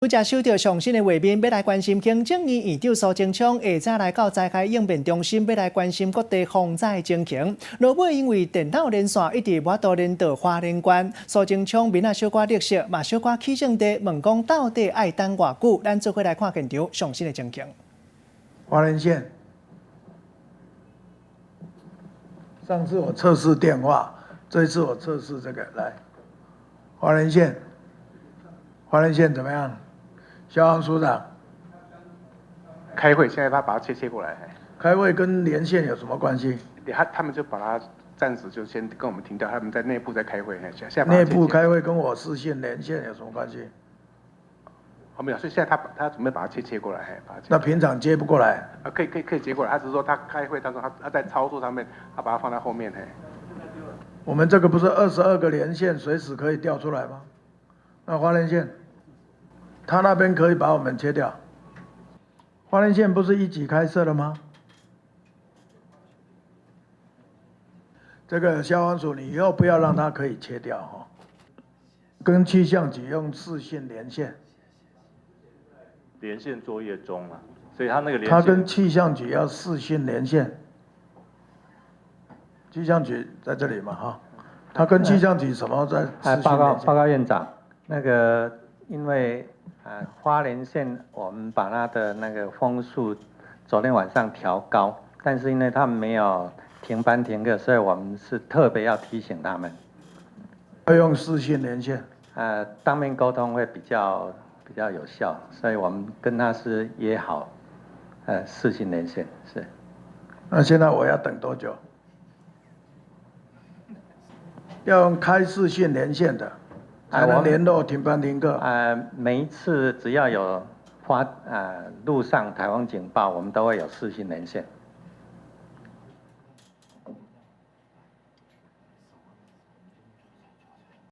拄则收到上新的画面，要来关心行政院院长苏贞昌下早来到灾害应变中心，要来关心各地防灾情形。落尾因为电脑连线一直无法连到花莲县，苏贞昌面啊小可绿色，嘛小可起性地问讲到底爱等偌久？咱做伙来看现场上新的情形。花莲县，上次我测试电话，这一次我测试这个来。花莲县，花莲县怎么样？消防署长，开会，现在他把它切过来。开会跟连线有什么关系？他们就把它暂时就先跟我们停掉，他们在内部在开会。现在内部开会跟我视线连线有什么关系？哦，没有，所以现在他准备把它切过来，那平常接不过来？可以接过来，他只是说他开会当中他在操作上面，他把它放在后面。我们这个不是22个连线随时可以调出来吗？那花莲县，他那边可以把我们切掉。花莲县不是1级开设了吗？这个消防署，你以后不要让它可以切掉哈。跟气象局用视讯连线。连线作业中啊，所以他那个连线，他跟气象局要视讯连线。气象局在这里嘛哈，他跟气象局什么在视讯连线？报告院长，那个因为花莲县我们把它的那个风速昨天晚上调高，但是因为他们没有停班停课，所以我们是特别要提醒他们，要用视讯连线。当面沟通会比较有效，所以我们跟他是约好，视讯连线是。那现在我要等多久？要用开视讯连线的，才能联络停班停课。每一次只要有路上台风警报，我们都会有视讯连线。